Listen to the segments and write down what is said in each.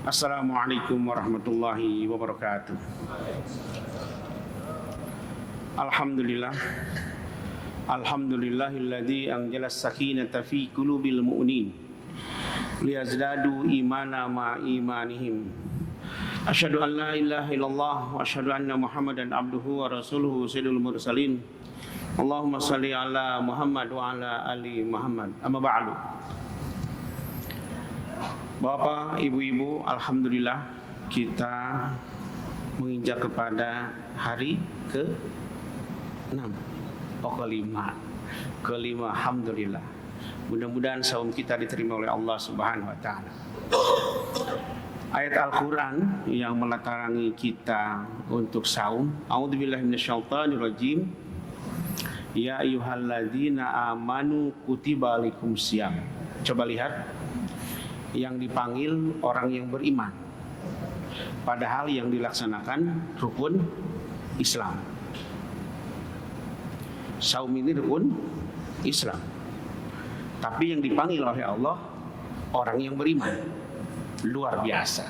Assalamualaikum warahmatullahi wabarakatuh. Alhamdulillah. Alhamdulillahilladzi anzala as-sakinata fi qulubil mu'minin liyazdadu imana ma imanihim. Asyhadu an la ilaha illallah wa asyhadu anna Muhammadan abduhu wa rasuluhu sayyidul mursalin. Allahumma shalli ala Muhammad wa ala ali Muhammad. Amma ba'du. Bapak, ibu-ibu, alhamdulillah kita menginjak kepada hari ke-6. Kelima, alhamdulillah. Mudah-mudahan saum kita diterima oleh Allah Subhanahu wa taala. Ayat Al-Qur'an yang melatarangi kita untuk saum. A'udzubillahi minasyaitonirrajim. Ya ayyuhalladzina amanu kutiba alaikumusiyam. Coba lihat, yang dipanggil orang yang beriman, padahal yang dilaksanakan rukun Islam. Saum ini rukun Islam, tapi yang dipanggil oleh Allah orang yang beriman. Luar biasa.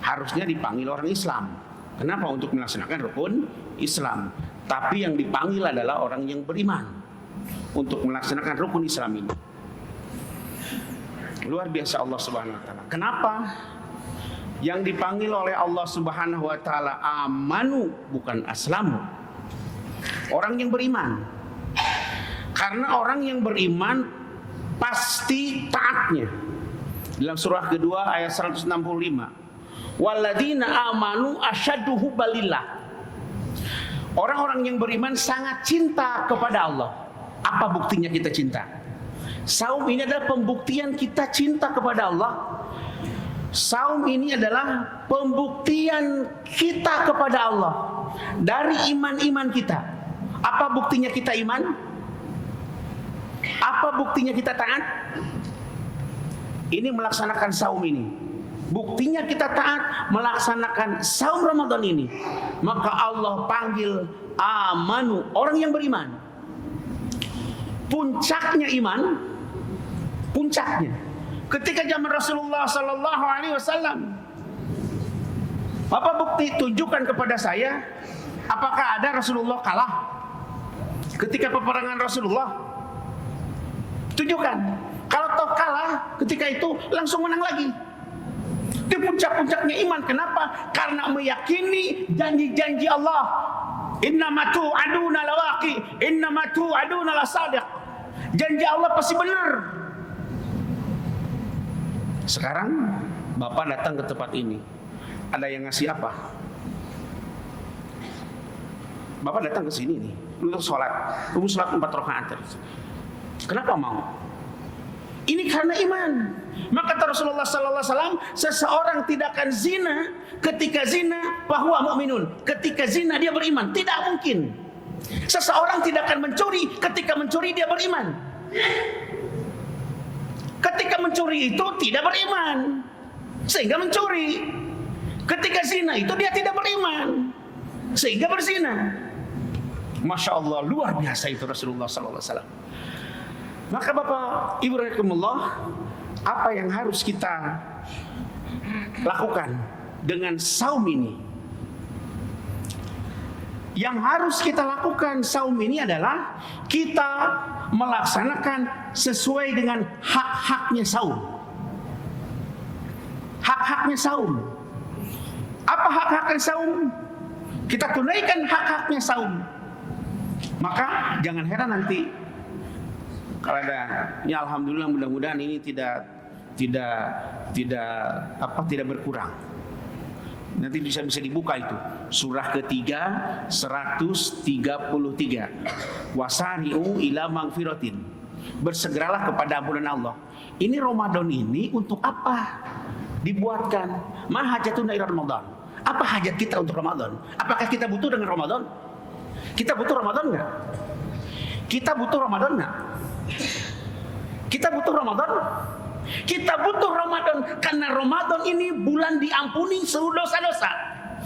Harusnya dipanggil orang Islam. Kenapa? Untuk melaksanakan rukun Islam. Tapi yang dipanggil adalah orang yang beriman untuk melaksanakan rukun Islam ini. Luar biasa Allah Subhanahu wa taala. Kenapa? Yang dipanggil oleh Allah Subhanahu wa taala amanu, bukan aslamu. Orang yang beriman. Karena orang yang beriman pasti taatnya. Dalam surah kedua ayat 165. Walladzina amanu asyaddu hubbalillah. Orang-orang yang beriman sangat cinta kepada Allah. Apa buktinya kita cinta? Saum ini adalah pembuktian kita cinta kepada Allah. Saum ini adalah pembuktian kita kepada Allah dari iman-iman kita. Apa buktinya kita iman? Apa buktinya kita taat? Ini melaksanakan saum ini. Buktinya kita taat melaksanakan saum Ramadan ini. Maka Allah panggil amanu, orang yang beriman. Puncaknya iman, puncaknya ketika zaman Rasulullah Sallallahu Alaihi Wasallam. Apa bukti? Tunjukkan kepada saya. Apakah ada Rasulullah kalah ketika peperangan Rasulullah? Tunjukkan. Kalau toh kalah ketika itu langsung menang lagi. Itu puncak-puncaknya iman. Kenapa? Karena meyakini janji-janji Allah. Innama tu'aduna lawaqi, innama tu'aduna lasadiq. Janji Allah pasti benar. Sekarang Bapak datang ke tempat ini, ada yang ngasih apa? Bapak datang ke sini nih untuk sholat, sholat 4 rakaat terus. Kenapa mau? Ini karena iman. Maka kata Rasulullah Sallallahu Alaihi Wasallam, seseorang tidak akan zina ketika zina bahwa mukminun. Ketika zina dia beriman, tidak mungkin. Seseorang tidak akan mencuri ketika mencuri dia beriman. Ketika mencuri itu tidak beriman, sehingga mencuri. Ketika zina itu dia tidak beriman, sehingga berzina. Masya Allah, luar biasa itu Rasulullah Sallallahu Alaihi Wasallam. Maka Bapak Ibu rahimakumullah, apa yang harus kita lakukan dengan saum ini? Yang harus kita lakukan saum ini adalah kita melaksanakan sesuai dengan hak-haknya saum. Hak-haknya saum. Apa hak-haknya saum? Kita tunaikan hak-haknya saum. Maka jangan heran nanti kalau ada, ya alhamdulillah, mudah-mudahan ini tidak berkurang. Nanti bisa dibuka itu. Surah ketiga 133. Wasari'u ila magfiratin. Bersegeralah kepada ampunan Allah. Ini Ramadan ini untuk apa dibuatkan? Ma hajatuna ila Ramadan. Apa hajat kita untuk Ramadan? Apakah kita butuh dengan Ramadan? Kita butuh Ramadan enggak? Kita butuh Ramadan enggak? Kita butuh Ramadan. Kita butuh Ramadan karena Ramadan ini bulan diampuni seluruh dosa-dosa.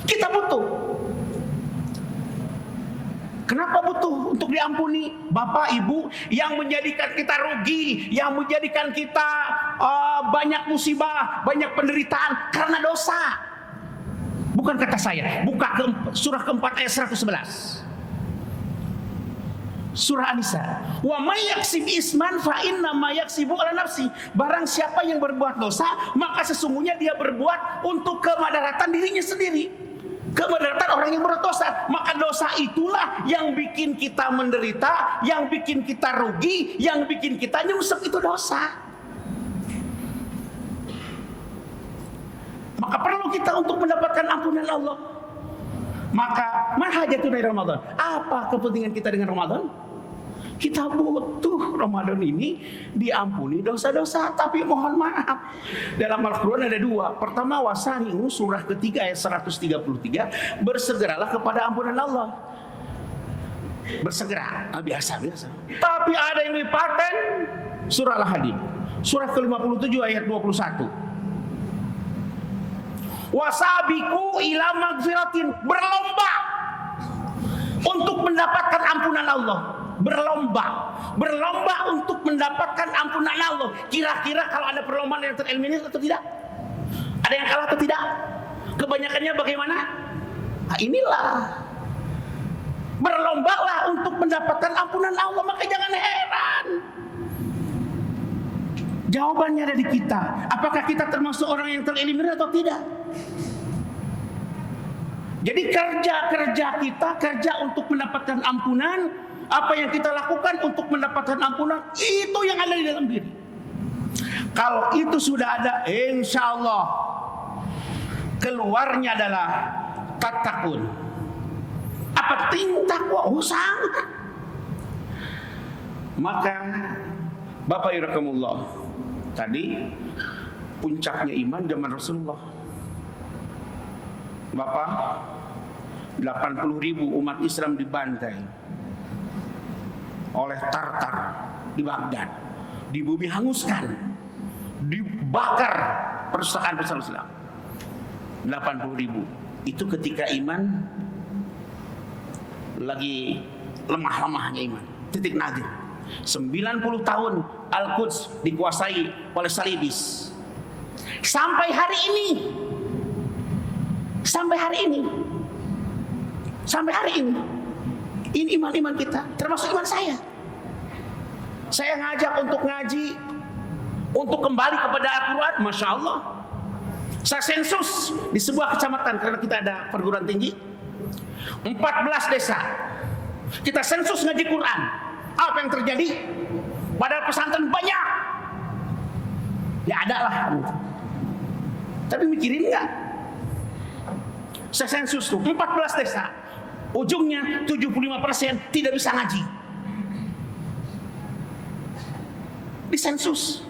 Kita butuh. Kenapa butuh untuk diampuni? Bapak Ibu, yang menjadikan kita rugi, yang menjadikan kita banyak musibah, banyak penderitaan karena dosa. Bukan kata saya. Buka surah keempat ayat 111. Surah An-Nisa. Wa may yaksib isman fa inna ma yaksibu ala nafsi. Barang siapa yang berbuat dosa, maka sesungguhnya dia berbuat untuk kemadaratan dirinya sendiri. Kemadaratan orang yang berdosa. Maka dosa itulah yang bikin kita menderita, yang bikin kita rugi, yang bikin kita nyungsep, itu dosa. Maka perlu kita untuk mendapatkan ampunan Allah. Maka mahajatuna Ramadan. Apa kepentingan kita dengan Ramadan? Kita butuh Ramadan ini diampuni dosa-dosa. Tapi mohon maaf, dalam Al-Quran ada dua. Pertama, wasari'u, surah ketiga ayat 133, bersegeralah kepada ampunan Allah. Bersegera, biasa. Tapi ada yang lebih paten, surah Al-Hadid, surah ke-57 ayat 21. Wasabiku ila magfiratin, berlomba untuk mendapatkan ampunan Allah. Berlomba untuk mendapatkan ampunan Allah. Kira-kira kalau ada perlombaan yang tereliminir atau tidak? Ada yang kalah atau tidak? Kebanyakannya bagaimana? Nah, inilah, berlombalah untuk mendapatkan ampunan Allah. Maka jangan heran, jawabannya ada di kita. Apakah kita termasuk orang yang tereliminir atau tidak? Jadi kerja kita, kerja untuk mendapatkan ampunan. Apa yang kita lakukan untuk mendapatkan ampunan, itu yang ada di dalam diri. Kalau itu sudah ada, insya Allah keluarnya adalah tatakun. Apa takwa? Sangat. Maka Bapak Irakumullah, tadi puncaknya iman zaman Rasulullah. Bapak, 80.000 umat Islam dibantai oleh Tartar di Baghdad, dibumi hanguskan, dibakar perpustakaan besar Islam. 80.000 itu ketika iman lagi lemah-lemahnya iman, titik nadir. 90 tahun Al-Quds dikuasai oleh Salibis. Sampai hari ini ini iman-iman kita, termasuk iman saya. Saya ngajak untuk ngaji, untuk kembali kepada Al-Quran. Masya Allah, saya sensus di sebuah kecamatan, karena kita ada perguruan tinggi, 14 desa kita sensus ngaji Quran. Apa yang terjadi? Padahal pesantren banyak, ya ada lah, tapi mikirin nggak? Saya sensus tuh 14 desa, ujungnya 75% tidak bisa ngaji. Disensus.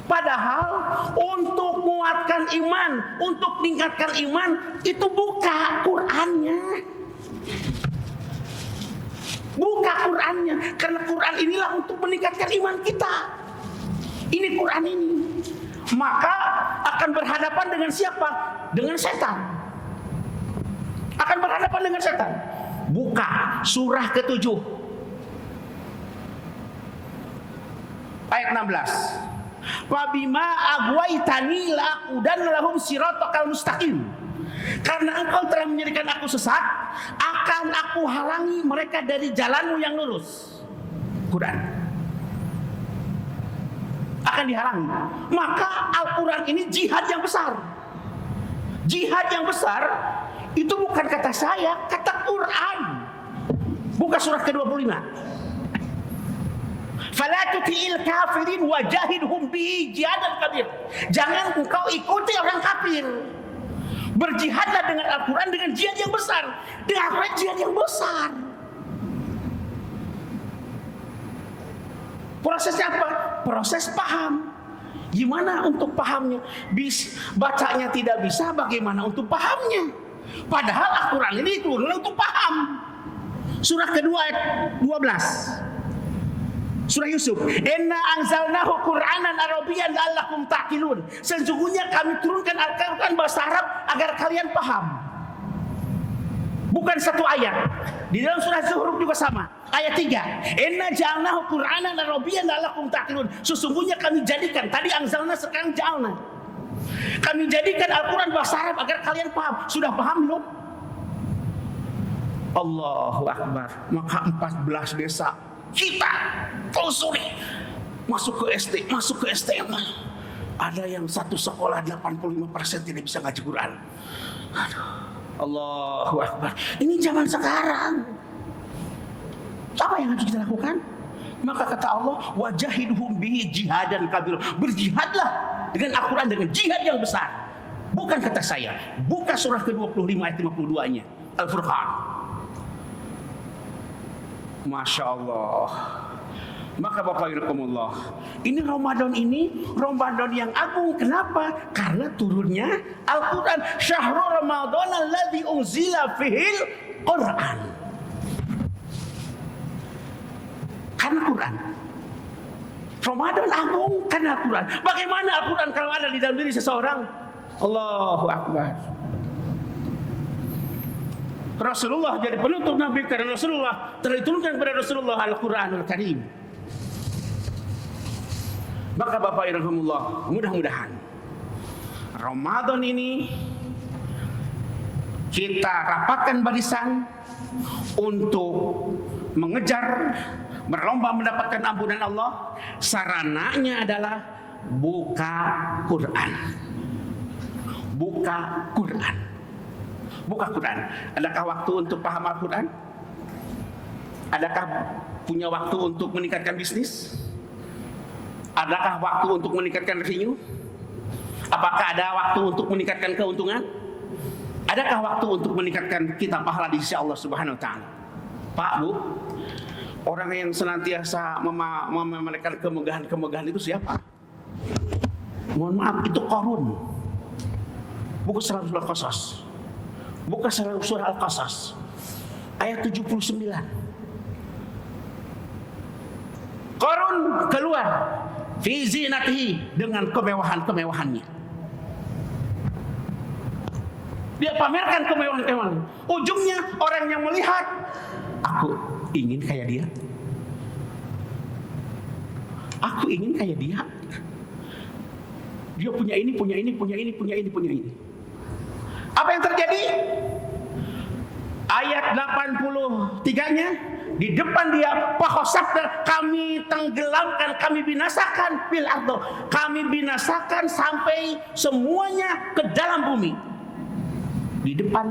Padahal untuk menguatkan iman, untuk meningkatkan iman, itu buka Qur'annya. Buka Qur'annya, karena Qur'an inilah untuk meningkatkan iman kita. Ini Qur'an ini. Maka akan berhadapan dengan siapa? Dengan setan. Akan berhadapan dengan setan. Buka surah ke-7 ayat 16. Fabima aghwaytani la'udan lahum siratal mustaqim. Karena engkau telah menjadikan aku sesat, akan aku halangi mereka dari jalanmu yang lurus. Quran akan dihalangi. Maka Al-Quran ini jihad yang besar. Jihad yang besar itu bukan kata saya, kata Quran. Buka surah ke-25. Fala tuti'il kafirin wajahidhum bihi jihadan kabir. Jangan engkau ikuti orang kafir. Berjihadlah dengan Al-Quran dengan jihad yang besar. Dengan Al-Quran jihad yang besar. Prosesnya apa? Proses paham. Gimana untuk pahamnya? Bacanya tidak bisa, bagaimana untuk pahamnya? Padahal Al-Quran ini turun untuk paham. Surah kedua ayat 12. Surah Yusuf. Inna anzalnahu Qur'anan Arabiyyan la'allakum ta'qilun. Sesungguhnya kami turunkan Al-Quran bahasa Arab agar kalian paham. Bukan satu ayat. Di dalam surah Zuhruf juga sama. Ayat 3. Inna ja'alnahu Qur'anan Arabiyyan la'allakum ta'qilun. Sesungguhnya kami jadikan, tadi anzalna sekarang ja'alna. Kami jadikan Al-Quran bahasa Arab agar kalian paham. Sudah paham belum? Allahu Akbar. Maka 14 desa kita telusuri. Masuk ke SD, masuk ke SMA. Ada yang satu sekolah 85% tidak bisa ngaji Quran. Aduh, Allahu Akbar. Ini zaman sekarang. Apa yang harus kita lakukan? Maka kata Allah, wajahiduhum bihi jihadan kabir. Berjihadlah dengan Al-Quran dengan jihad yang besar. Bukan kata saya. Buka surah ke-25 ayat 52-nya. Al-Furqan. Masya Allah. Maka Bapak Ibu, ini Ramadan yang agung. Kenapa? Karena turunnya Al-Quran. Syahrul Ramadan alladzi unzila fihil Quran. Karena Quran. Ramadan agung karena Al-Quran. Bagaimana Al-Quran kalau ada di dalam diri seseorang? Allahu Akbar. Rasulullah jadi penutup Nabi karena Rasulullah telah diturunkan kepada Rasulullah Al-Quranul Karim. Maka Bapak Ibu, mudah-mudahan Ramadan ini kita rapatkan barisan untuk mengejar, berlomba mendapatkan ampunan Allah. Sarananya adalah buka Quran. Buka Quran. Buka Quran. Adakah waktu untuk paham Al-Quran? Adakah punya waktu untuk meningkatkan bisnis? Adakah waktu untuk meningkatkan revenue? Apakah ada waktu untuk meningkatkan keuntungan? Adakah waktu untuk meningkatkan kita pahala di sisi Allah Subhanahu wa taala? Pak, Bu, orang yang senantiasa memamerkan kemegahan-kemegahan itu siapa? Mohon maaf, itu Qarun. Buku surah Al-Qasas. Buka surah Al-Qasas ayat 79. Qarun keluar fi zinatihi dengan kemewahan-kemewahannya. Dia pamerkan kemewahan-kemewahan. Ujungnya orang yang melihat, aku ingin kayak dia. Aku ingin kayak dia. Dia punya ini, punya ini, punya ini, punya ini, punya ini. Apa yang terjadi? Ayat 83-nya, di depan dia, Fakhasafna, kami tenggelamkan, kami binasakan fil ardo. Kami binasakan sampai semuanya ke dalam bumi. Di depan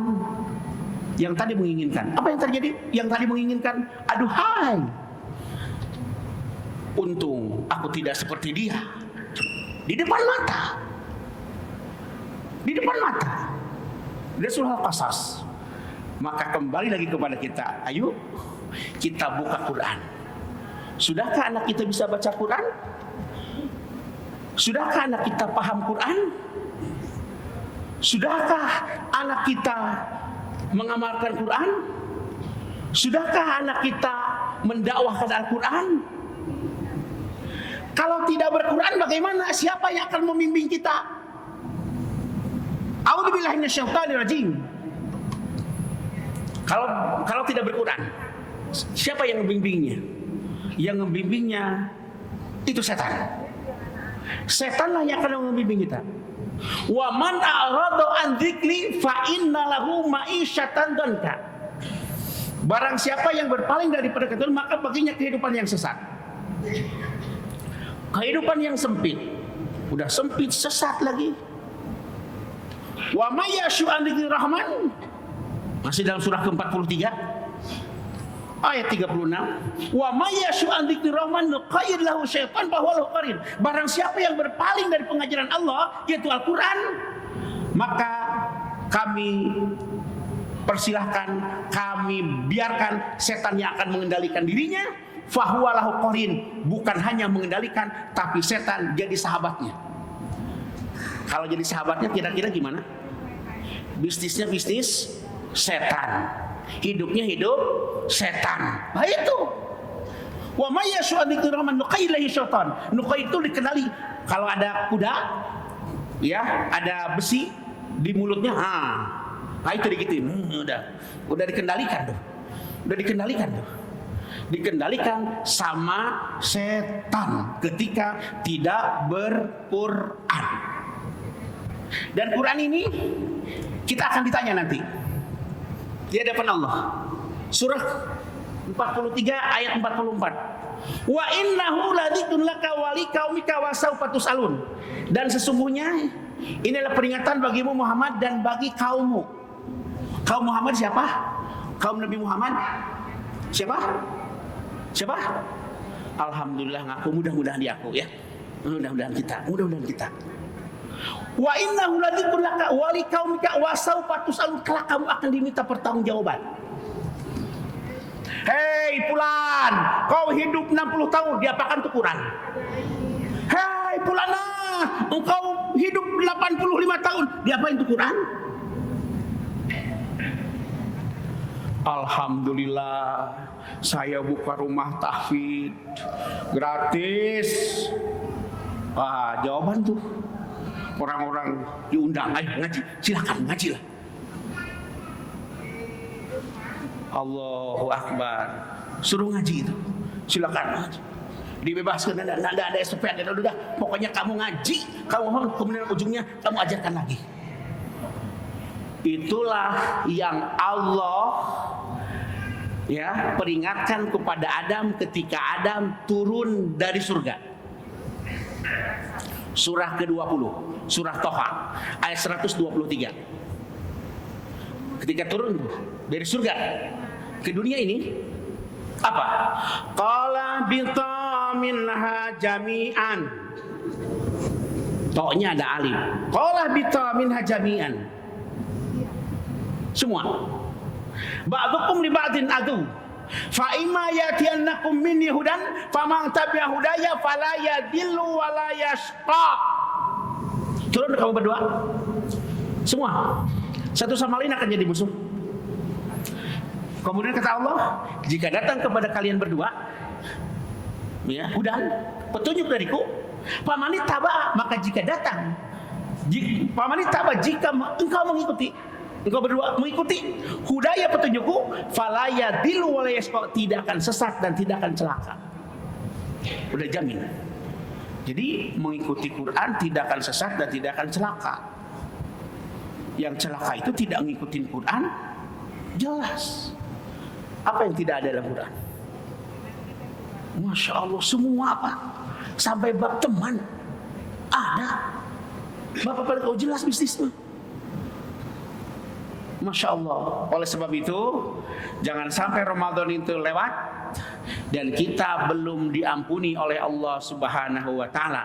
yang tadi menginginkan. Apa yang terjadi? Yang tadi menginginkan, aduhai, untung aku tidak seperti dia. Di depan mata. Di depan mata. Dia surah Al-Qasas. Maka kembali lagi kepada kita. Ayo kita buka Quran. Sudahkah anak kita bisa baca Quran? Sudahkah anak kita paham Quran? Sudahkah anak kita mengamalkan Quran? Sudahkah anak kita mendakwahkan Al-Quran? Kalau tidak berquran, bagaimana? Siapa yang akan membimbing kita? A'udzubillahi minasyaitonirrajim. Kalau tidak berquran, siapa yang membimbingnya? Yang membimbingnya itu setan. Setanlah yang akan membimbing kita. Wa man a'rada an dzikri fa inna lahu ma'isyatan danka. Barang siapa yang berpaling daripada ketentuan, maka baginya kehidupan yang sesat. Kehidupan yang sempit. Udah sempit, sesat lagi. Wa may yashu an dzikri rahman. Masih dalam surah ke-43 ayat 36. Wa may yashu an dzikri rahman nuqayyid lahu syaitan fa huwa lahu qarin. Barang siapa yang berpaling dari pengajaran Allah, yaitu Al-Quran, maka kami persilahkan, kami biarkan setan yang akan mengendalikan dirinya. Fahuwa lahu qarin, bukan hanya mengendalikan, tapi setan jadi sahabatnya. Kalau jadi sahabatnya kira-kira gimana? Bisnisnya bisnis setan, hidupnya hidup setan. Nah itu. Wa may yashu an dzikri rahman nuqayyid lahu syaitan. Nuqayyid itu dikenali kalau ada kuda, ya, ada besi di mulutnya. Nah itu digituin, udah dikendalikan tuh, dikendalikan sama setan ketika tidak berQuran. Dan Quran ini kita akan ditanya nanti di hadapan Allah. Surah 43 ayat 44. Wa innahu ladzikrun laka wa liqaumika wa sawfa tusalun. Dan sesungguhnya ini adalah peringatan bagimu Muhammad dan bagi kaummu. Kaum Muhammad siapa? Kaum Nabi Muhammad siapa? Alhamdulillah ngaku, mudah-mudahan dia aku ya. Mudah-mudahan kita. Wa innahu ladzikrun laka wa liqaumika wa sawfa tusalun. Kelak kamu akan diminta pertanggungjawaban. Hei Fulan, kau hidup 60 tahun, diapakan tuh Quran? Hei Fulana, engkau hidup 85 tahun, diapain tuh Quran? Alhamdulillah, saya buka rumah tahfidz gratis. Wah, jawaban tuh orang-orang diundang, ayo ngaji, silakan ngaji lah. Allahu Akbar, suruh ngaji itu, silakan ngaji. Dibebaskan, tidak ada SOP, udah, pokoknya kamu ngaji, kamu kemudian ujungnya kamu ajarkan lagi. Itulah yang Allah ya peringatkan kepada Adam ketika Adam turun dari surga. Surah ke-20, surah Toha, ayat 123. Ketika turun dari surga ke dunia ini, apa? Qala bita minha jami'an. Toknya ada alif. Qala bita minha jami'an. Semua. Ba'dukum li ba'din adu. Fa imma yatiyannakum minni hudan faman tabi'a hudaya fala yadillu wa la yashqa. Turun kamu berdua. Semua. Satu sama lain akan jadi musuh. Kemudian kata Allah, jika datang kepada kalian berdua, ya, hudan, petunjuk dariku, pamani taba, maka jika datang, pamani taba, jika engkau mengikuti, engkau berdua mengikuti hudaya petunjukku, falaya dilu walayasqa, tidak akan sesat dan tidak akan celaka. Udah jamin. Jadi mengikuti Quran tidak akan sesat dan tidak akan celaka. Yang celaka itu tidak mengikuti Quran, jelas. Apa yang tidak ada dalam Quran? Masya Allah, semua apa? Sampai bab teman ada. Bapak-bapak kau jelas bisnisnya. Masya Allah. Oleh sebab itu, jangan sampai Ramadan itu lewat dan kita belum diampuni oleh Allah Subhanahu wa Ta'ala.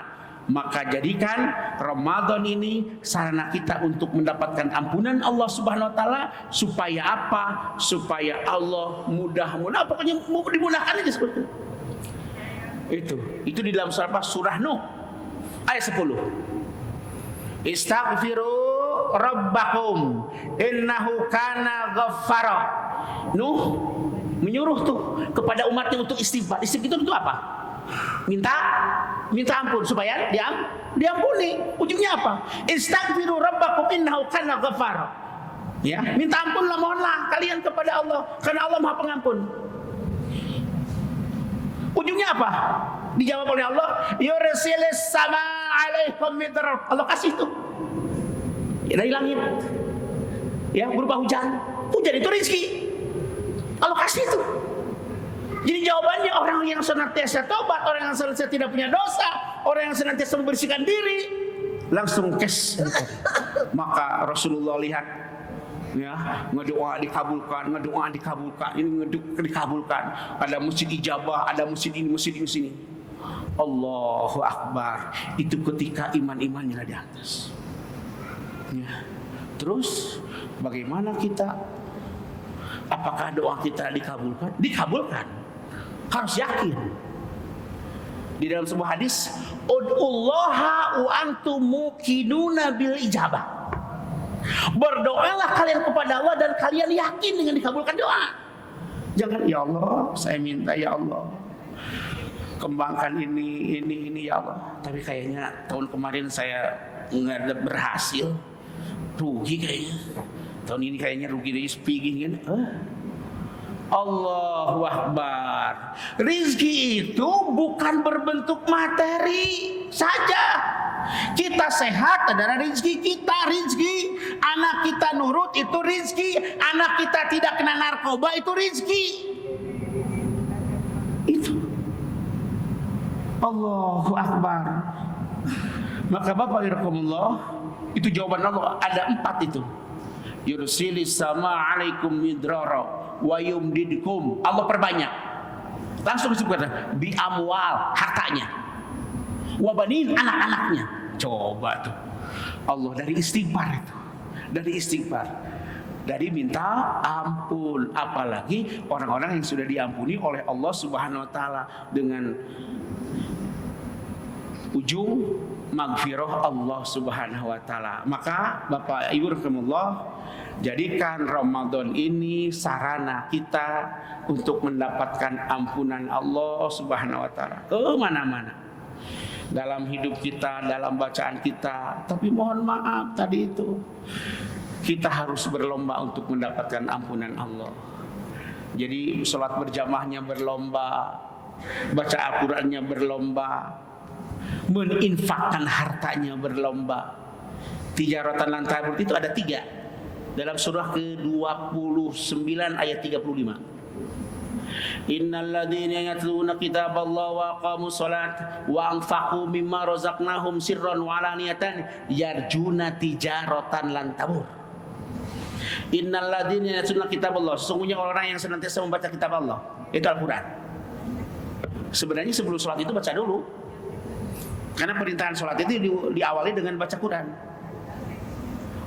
Maka jadikan Ramadan ini sarana kita untuk mendapatkan ampunan Allah Subhanahu wa Ta'ala. Supaya apa? Supaya Allah mudah-mudahan, pokoknya dimudahkan aja seperti itu. Itu di dalam surah Nuh ayat 10. Istaghfiru rabbakum innahu kana ghaffara. Nuh menyuruh tuh kepada umatnya untuk istighfar. Istighfar itu apa? Minta ampun supaya diampuni. Ujungnya apa? Istaghfiru rabbakum innahu kana ghaffara. Ya, minta ampunlah, mohonlah kalian kepada Allah karena Allah Maha Pengampun. Ujungnya apa? Dijawab oleh Allah, yursilis sama alaikum midrar. Allah kasih itu dari langit, ya, berupa hujan. Hujan itu rezeki. Allah kasih itu. Jadi jawabannya orang yang senantiasa tobat, orang yang senantiasa tidak punya dosa, orang yang senantiasa membersihkan diri, langsung kes. Maka Rasulullah lihat, ya, ngedoa dikabulkan, ini dikabulkan. Ada masjid ijabah, ada masjid ini, masjid sini. Allahu Akbar. Itu ketika iman-imannya di atas. Ya. Terus bagaimana kita? Apakah doa kita dikabulkan? Dikabulkan. Harus yakin. Di dalam sebuah hadis, ud'ullaha wa antum muqinuna bil ijabah. Berdoalah kalian kepada Allah dan kalian yakin dengan dikabulkan doa. Jangan, ya Allah, saya minta ya Allah, kembangkan ini ya Allah. Tapi kayaknya tahun kemarin saya nggak berhasil, rugi kayaknya. tahun ini kayaknya rugi dari speaking kan. Allahu Akbar. Rizki itu bukan berbentuk materi saja. Kita sehat adalah rizki kita, rizki. Anak kita nurut itu rizki. Anak kita tidak kena narkoba itu rizki. Itu. Allahu Akbar. Maka Bapak Irhakumullah, itu jawaban Allah. Ada 4 itu. Yursilis sama alaikum midrara wa yumdidkum. Allah perbanyak. Langsung disebutkan bi amwal, hartanya. Wa banin, anak-anaknya. Coba tuh. Allah dari istighfar itu. Dari istighfar. Dari minta ampun. Apalagi orang-orang yang sudah diampuni oleh Allah Subhanahu wa taala dengan ujung magfirah Allah Subhanahu wa taala. Maka Bapak Ibu rahimakumullah, jadikan Ramadan ini sarana kita untuk mendapatkan ampunan Allah Subhanahu wa taala ke mana-mana. Dalam hidup kita, dalam bacaan kita. Tapi mohon maaf tadi itu, kita harus berlomba untuk mendapatkan ampunan Allah. Jadi sholat berjamaahnya berlomba, baca Al-Qur'annya berlomba, meninfakkan hartanya berlomba. Tijaratan lan tabur itu ada 3 dalam surah ke-29 ayat 35. Innal ladzina yatluna kitaballahi wa aqamus shalat wa anfaqu mimma razaqnahum sirran wa alaniyatan yarjuna tijaratan lan tabur. Innal ladzina yatluna kitaballahi, sesungguhnya orang yang senantiasa membaca kitab Allah, itu Al-Qur'an. Sebenarnya sebelum salat itu baca dulu. Karena perintahan sholat itu diawali dengan baca Quran.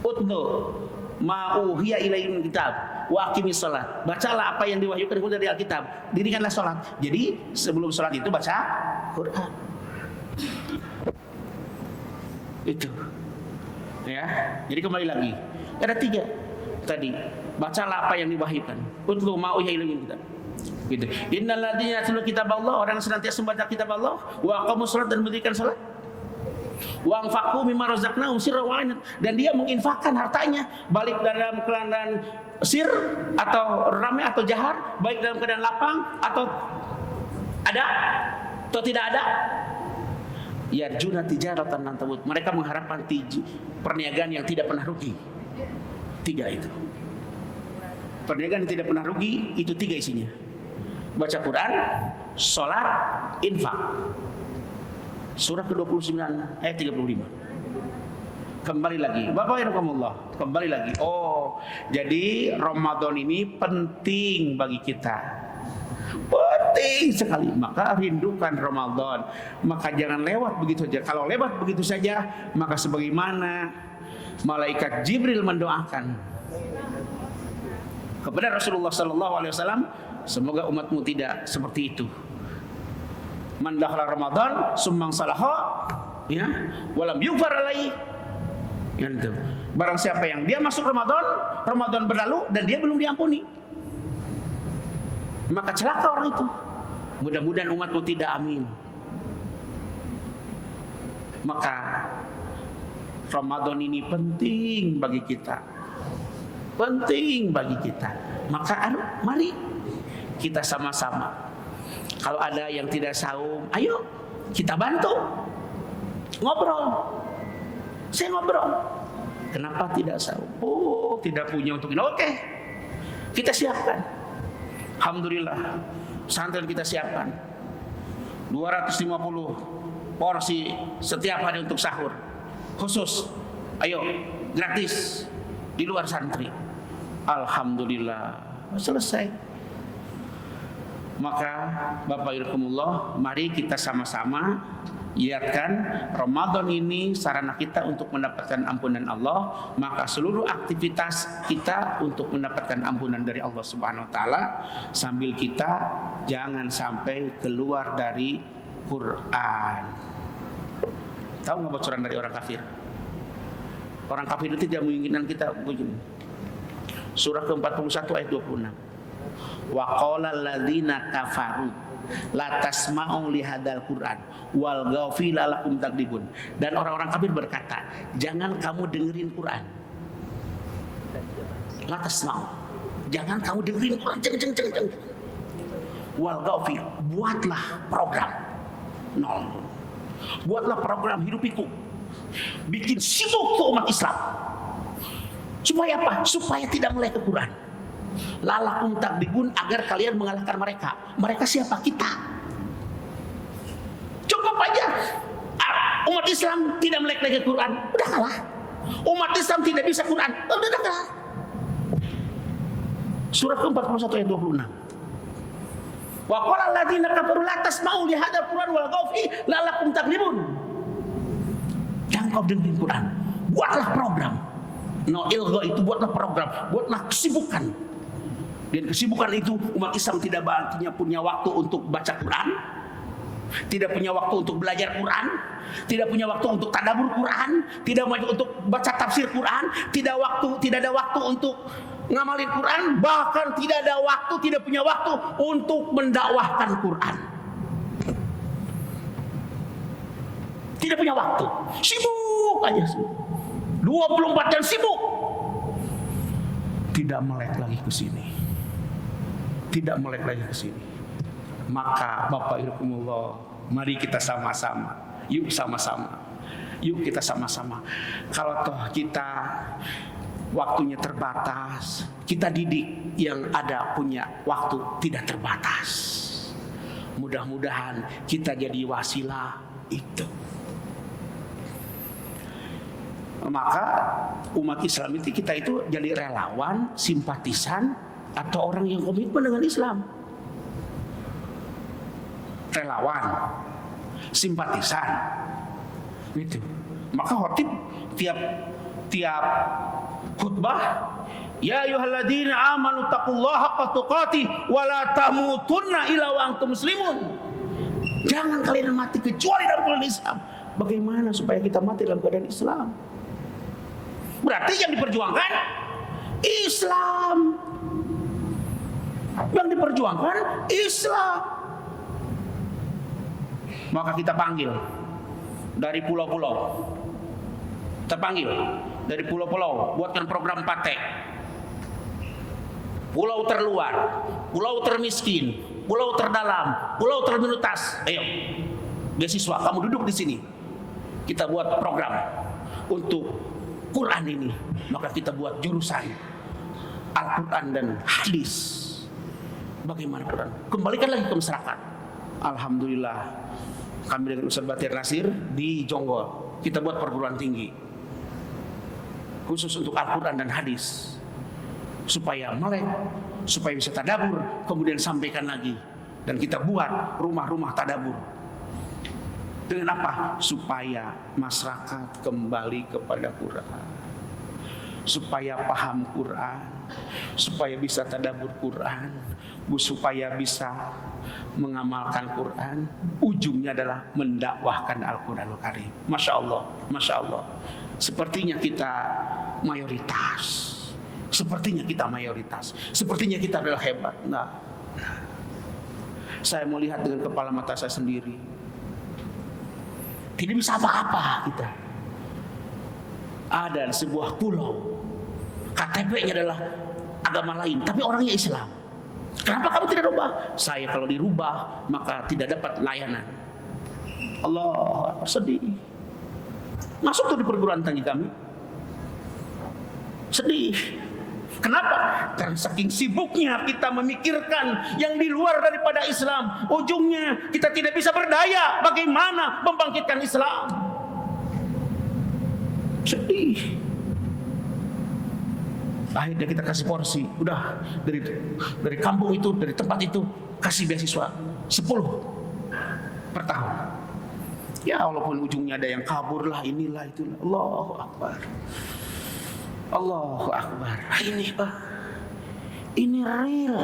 Utlu ma'uhiya ilaihim kitab wa aqimis sholat. Bacalah apa yang diwahyukan dari Alkitab. Dirikanlah sholat. Jadi sebelum sholat itu baca Quran. Itu. Ya. Jadi kembali lagi. Ada 3 tadi. Bacalah apa yang diwahyukan. Utlu ma'uhiya ilaihim kitab. Gitu. Innal ladzina yatluna kitaballah, orang yang senantiasa membaca kitab Allah, wa aqamus shalat, dan mendirikan salat. Wa anfaqu mimma razaqnahum sirran wa alaniyatan, dan dia menginfakkan hartanya baik dalam keadaan sir atau ramai atau jahar, baik dalam keadaan lapang atau ada atau tidak ada. Yarjuna tijaratan lan tabur. Mereka mengharapkan perniagaan yang tidak pernah rugi. 3 itu. Perniagaan yang tidak pernah rugi, itu 3 isinya. Baca Quran, sholat, infak. Surah ke-29 ayat 35. Kembali lagi, Bapak Irhakumullah, kembali lagi. Oh, jadi Ramadan ini penting bagi kita. Penting sekali. Maka rindukan Ramadan. Maka jangan lewat begitu saja. Kalau lewat begitu saja, maka sebagaimana malaikat Jibril mendoakan kepada Rasulullah SAW, semoga umatmu tidak seperti itu. Man dakhala Ramadan summang salaha, ya, walam yughfar alaihi. Gitu. Barang siapa yang dia masuk Ramadan berlalu dan dia belum diampuni, maka celaka orang itu. Mudah-mudahan umatmu tidak, amin. Maka Ramadan ini penting bagi kita. Penting bagi kita. Maka mari kita sama-sama. Kalau ada yang tidak saum, ayo kita bantu. Ngobrol. Saya ngobrol. Kenapa tidak saum? Oh, tidak punya untuk ini. Oke. Kita siapkan. Alhamdulillah. Pesantren kita siapkan 250 porsi setiap hari untuk sahur. Khusus. Ayo, gratis. Di luar santri. Alhamdulillah, selesai. Maka Bapak Irhakumullah, mari kita sama-sama lihatkan Ramadan ini sarana kita untuk mendapatkan ampunan Allah. Maka seluruh aktivitas kita untuk mendapatkan ampunan dari Allah Subhanahu wa taala, sambil kita jangan sampai keluar dari Quran. Tahu nggak bocoran dari orang kafir? Orang kafir itu tidak menginginkan kita begini. Surah ke-41 ayat 26. Wa qala alladziina kafaru la tasma'u li hadzal Qur'an wal ghafila lakum takdibun. Dan orang-orang kafir berkata, jangan kamu dengerin Quran. La tasma'u. Jangan kamu dengerin Quran, jangan. Walghaw fi, buatlah program. Nol. Buatlah program hidup itu. Bikin sibuk ke umat Islam. Supaya apa? Supaya tidak melek ke Quran. Lalakum tagligun, agar kalian mengalahkan mereka. Mereka siapa? Kita. Cukup aja. Umat Islam tidak melek ke Quran, udah kalah. Umat Islam tidak bisa Quran, udah kalah. Surah ke-41 ayat 26. Wa qala alladziina kafaru la tasma'u li hadzal Qur'an walghaw fi la'allakum taglibun. Jangan kau dengerin Quran. Buatlah program. No ilgha itu buatlah program, buatlah kesibukan. Dan kesibukan itu umat Islam tidak punya waktu untuk baca Quran, tidak punya waktu untuk belajar Quran, tidak punya waktu untuk tadabbur Quran, tidak punya untuk baca tafsir Quran, tidak ada waktu untuk ngamalin Quran, bahkan tidak punya waktu untuk mendakwahkan Quran. Tidak punya waktu. Sibuk aja. 24 jam sibuk. Tidak melek lagi ke sini. Maka Bapak Irkumullah, mari kita sama-sama. Yuk kita sama-sama. Kalau toh kita waktunya terbatas, kita didik yang ada punya waktu tidak terbatas. Mudah-mudahan kita jadi wasilah itu. Maka umat Islam itu, kita itu jadi relawan, simpatisan, atau orang yang komitmen dengan Islam. Relawan, simpatisan, gitu. Maka khotib tiap khutbah, ya ayyuhalladzina amanu taqullaha haqqa tuqatih wa la tamutunna illa wa antum muslimun. Jangan kalian mati kecuali dalam keadaan Islam. Bagaimana supaya kita mati dalam keadaan Islam? Berarti yang diperjuangkan Islam. Yang diperjuangkan Islam. Maka kita panggil dari pulau-pulau. Terpanggil dari pulau-pulau, buatkan program patek. Pulau terluar, pulau termiskin, pulau terdalam, pulau terminoritas. Ayo, beasiswa, kamu duduk di sini. Kita buat program untuk Quran ini. Maka kita buat jurusan Al-Quran dan hadis. Bagaimana Quran? Kembalikan lagi ke masyarakat. Alhamdulillah, kami dengan Ustaz Batir Nasir di Jonggol, kita buat perguruan tinggi khusus untuk Al-Quran dan hadis, supaya melek, supaya bisa tadabbur, kemudian sampaikan lagi. Dan kita buat rumah-rumah tadabbur. Dengan apa? Supaya masyarakat kembali kepada Quran, supaya paham Quran, supaya bisa tadabbur Quran, supaya bisa mengamalkan Quran. Ujungnya adalah mendakwahkan Al-Quranul Karim. Masya Allah, Masya Allah. Sepertinya kita mayoritas. Sepertinya kita adalah hebat. Nah, saya melihat dengan kepala mata saya sendiri. Tidak bisa apa-apa kita. Ada sebuah pulau, KTP-nya adalah agama lain, tapi orangnya Islam. Kenapa kamu tidak rubah? Saya kalau dirubah maka tidak dapat layanan. Allah, sedih. Masuk tuh di perguruan tinggi kami. Sedih. Kenapa? Karena saking sibuknya kita memikirkan yang di luar daripada Islam. Ujungnya kita tidak bisa berdaya bagaimana membangkitkan Islam. Sedih. Akhirnya kita kasih porsi. Udah dari kampung itu, dari tempat itu, kasih beasiswa 10 per tahun. Ya walaupun ujungnya ada yang kabur lah, inilah itulah. Allahu Akbar. Allahu Akbar. Ini Pak, ini real.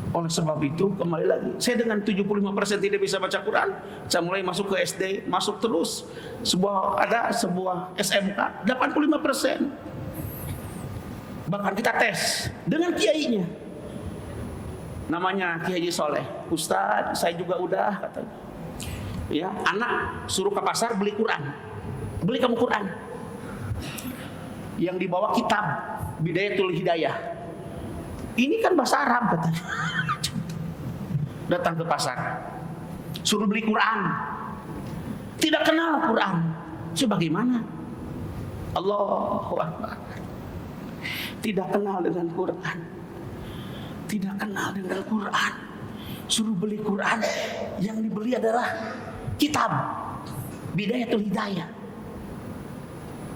Oleh sebab itu kembali lagi, saya dengan 75% tidak bisa baca Quran, saya mulai masuk ke SD, masuk terus. Ada sebuah SMK 85%. Bahkan kita tes dengan kiainya. Namanya Kiai Haji Soleh. Ustadz, saya juga udah, katanya. Ya, anak suruh ke pasar beli Quran. Beli kamu Quran. yang dibawa kitab Bidayatul Hidayah. Ini kan bahasa Arab katanya. Datang ke pasar, suruh beli Quran, tidak kenal Quran. Sebagaimana? Allahu Akbar. Tidak kenal dengan Quran, tidak kenal dengan Quran, suruh beli Quran, yang dibeli adalah kitab Bidayatul Hidayah.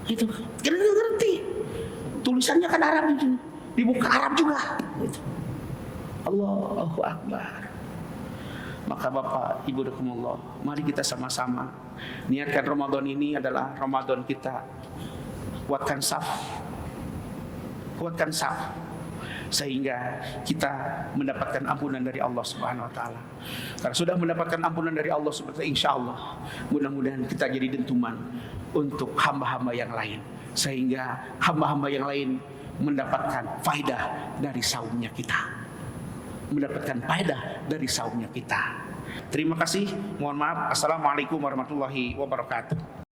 Itu kita ngerti, tulisannya kan Arab itu, dibuka Arab juga. Gitu. Allahu Akbar. Maka Bapak Ibu rahimakumullah, mari kita sama-sama niatkan Ramadan ini adalah Ramadan kita. Kuatkan saf, sehingga kita mendapatkan ampunan dari Allah Subhanahu Wa Taala. Karena sudah mendapatkan ampunan dari Allah seperti insya Allah, mudah-mudahan kita jadi dentuman untuk hamba-hamba yang lain, sehingga hamba-hamba yang lain mendapatkan faedah dari saumnya kita. Terima kasih. Mohon maaf. Assalamualaikum warahmatullahi wabarakatuh.